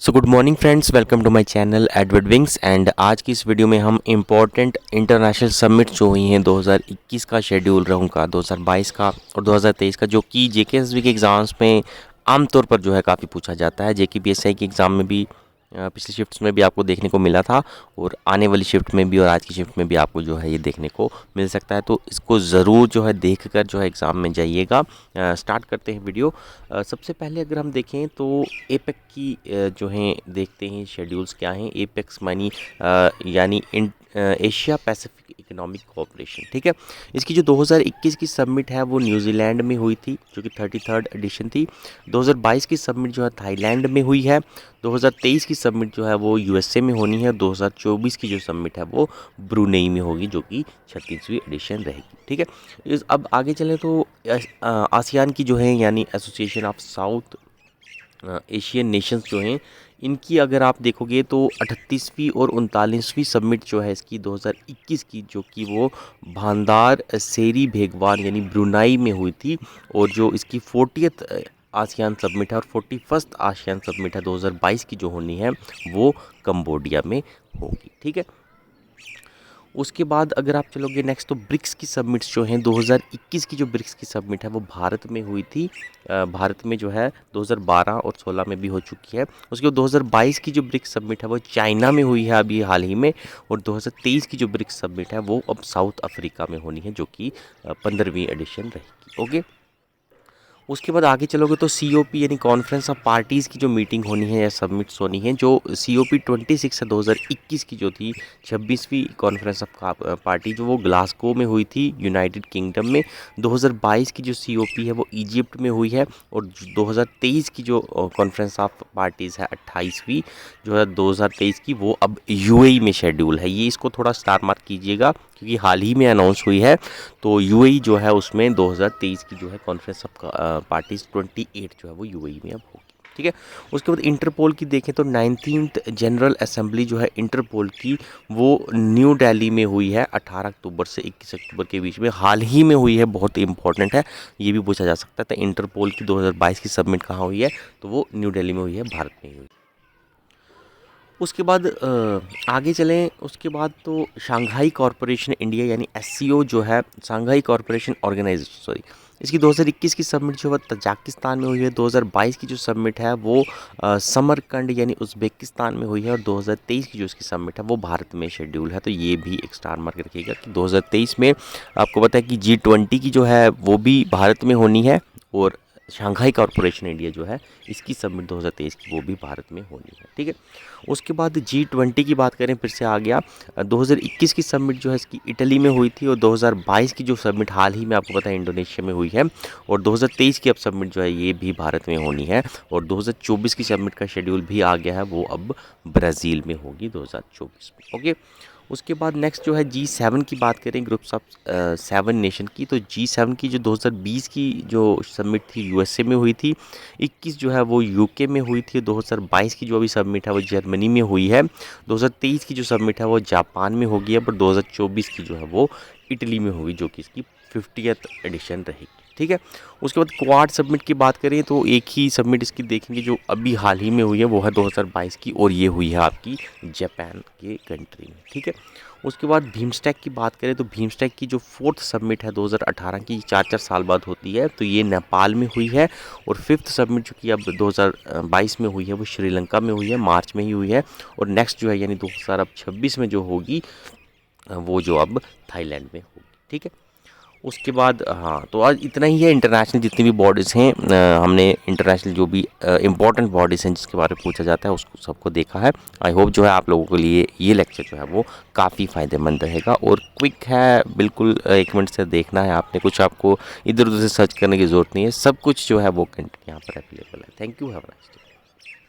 So good morning friends, welcome to my channel Edward wings. And आज की इस video में हम इम्पॉर्टेंट इंटरनेशनल समिट जो हुई हैं 2021 का शेड्यूल रहूँगा 2022 का और 2023 का, जो कि जेकेएसबी के एग्ज़ाम्स में आमतौर पर जो है काफ़ी पूछा जाता है। जेके पीएसआई के एग्ज़ाम में भी पिछली शिफ्ट्स में भी आपको देखने को मिला था और आने वाली शिफ्ट में भी और आज की शिफ्ट में भी आपको जो है ये देखने को मिल सकता है। तो इसको ज़रूर जो है देख कर जो है एग्ज़ाम में जाइएगा। स्टार्ट करते हैं वीडियो। सबसे पहले अगर हम देखें तो एपेक की जो हैं देखते हैं शेड्यूल्स क्या हैं। एपेक्स मानी यानी एशिया पैसिफिक इकोनॉमिक कोऑपरेशन, ठीक है। इसकी जो 2021 की सबमिट है वो न्यूजीलैंड में हुई थी, जो कि 33rd एडिशन थी। 2022 की सबमिट जो है थाईलैंड में हुई है। 2023 की सबमिट जो है वो यूएसए में होनी है। 2024 की जो सबमिट है वो ब्रुनेई में होगी, जो कि 36वीं एडिशन रहेगी, ठीक है। अब आगे चलें तो आसियान की जो है यानी association of south Asian Nations जो हैं, इनकी अगर आप देखोगे तो 38वीं और 39वीं सबमिट जो है इसकी 2021 की, जो कि वो बांदार सेरी भेगवान यानी ब्रुनाई में हुई थी। और जो इसकी 40th आसियान सबमिट है और 41st आसियान सबमिट है 2022 की जो होनी है वो कंबोडिया में होगी, ठीक है। उसके बाद अगर आप चलोगे नेक्स्ट तो ब्रिक्स की सबमिट्स जो हैं 2021 की जो ब्रिक्स की सबमिट है वो भारत में हुई थी। भारत में जो है 2012 और 16 में भी हो चुकी है। उसके बाद 2022 की जो ब्रिक्स सबमिट है वो चाइना में हुई है अभी हाल ही में। और 2023 की जो ब्रिक्स सबमिट है वो अब साउथ अफ्रीका में होनी है, जो कि 15वीं एडिशन रहेगी, ओके। उसके बाद आगे चलोगे तो सीओपी यानी कॉन्फ्रेंस ऑफ पार्टीज़ की जो मीटिंग होनी है या सबमिट्स होनी है, जो सीओपी 26 है 2021 की जो थी 26वीं कॉन्फ्रेंस ऑफ पार्टी, जो वो ग्लासगो में हुई थी यूनाइटेड किंगडम में। 2022 की जो सीओपी है वो इजिप्ट में हुई है। और 2023 की जो कॉन्फ्रेंस ऑफ पार्टीज़ है 28वीं जो है 2023 की, वो अब यूएई में शेड्यूल है। ये इसको थोड़ा स्टार मार्क कीजिएगा क्योंकि हाल ही में अनाउंस हुई है। तो यूएई जो है उसमें 2023 की जो है कॉन्फ्रेंस ऑफ पार्टीज 28 जो है वो यूएई में अब होगी, ठीक है। उसके बाद इंटरपोल की देखें तो 19th जनरल असेंबली जो है इंटरपोल की, वो न्यू दिल्ली में हुई है 18 अक्टूबर से 21 अक्टूबर के बीच में, हाल ही में हुई है। बहुत इंपॉर्टेंट है, ये भी पूछा जा सकता है। तो इंटरपोल की 2022 की सबमिट कहाँ हुई है, तो वो न्यू दिल्ली में हुई है, भारत में ही हुई। उसके बाद आगे चलें। उसके बाद तो शंघाई कॉरपोरेशन इंडिया यानी एससीओ जो है, शंघाई कॉरपोरेशन ऑर्गेनाइजेशन सॉरी, इसकी 2021 की सबमिट जो है तजाकिस्तान में हुई है। 2022 की जो सबमिट है वो समरकंड यानी उज़्बेकिस्तान में हुई है। और 2023 की जो इसकी सबमिट है वो भारत में शेड्यूल है। तो ये भी एक स्टार मार्क रखिएगा कि 2023 में आपको पता है कि G20 की जो है वो भी भारत में होनी है। और शंघाई कॉरपोरेशन इंडिया जो है इसकी सबमिट 2023 की वो भी भारत में होनी है, ठीक है। उसके बाद G20 की बात करें, फिर से आ गया 2021 की सबमिट जो है इसकी इटली में हुई थी। और 2022 की जो सबमिट हाल ही में आपको पता है इंडोनेशिया में हुई है। और 2023 की अब सबमिट जो है ये भी भारत में होनी है। और 2024 की सबमिट का शेड्यूल भी आ गया है, वो अब ब्राज़ील में होगी 2024 में, ओके। उसके बाद नेक्स्ट जो है G7 की बात करें, ग्रुप्स ऑफ 7 नेशन की। तो G7 की जो 2020 की जो सबमिट थी यूएसए में हुई थी। 21 जो है वो यूके में हुई थी। 2022 की जो अभी सबमिट है वो जर्मनी में हुई है। 2023 की जो सबमिट है वो जापान में होगी है। पर 2024 की जो है वो इटली में होगी, जो कि इसकी 50th एडिशन रहेगी, ठीक है। उसके बाद क्वाड सबमिट की बात करें तो एक ही सबमिट इसकी देखेंगे जो अभी हाल ही में हुई है, वो है 2022 की। और ये हुई है आपकी जापान के कंट्री में, ठीक है। उसके बाद भीमस्टैक की बात करें तो भीमस्टैक की जो 4th सबमिट है 2018 की, 4 साल बाद होती है, तो ये नेपाल में हुई है। और 5th सबमिट जो कि अब 2022 में हुई है वो श्रीलंका में हुई है, मार्च में ही हुई है। और नेक्स्ट जो है यानी 2026 में जो होगी वो जो अब थाईलैंड में होगी, ठीक है। उसके बाद हाँ, तो आज इतना ही है। इंटरनेशनल जितनी भी बॉडीज़ हैं, हमने इंटरनेशनल जो भी इम्पोर्टेंट बॉडीज़ हैं जिसके बारे में पूछा जाता है उसको सबको देखा है। आई होप जो है आप लोगों के लिए ये लेक्चर जो है वो काफ़ी फ़ायदेमंद रहेगा और क्विक है, बिल्कुल 1 मिनट से देखना है आपने। कुछ आपको इधर उधर से सर्च करने की ज़रूरत नहीं है, सब कुछ जो है वो कंटेंट यहाँ पर अवेलेबल है। Thank you, have a nice day.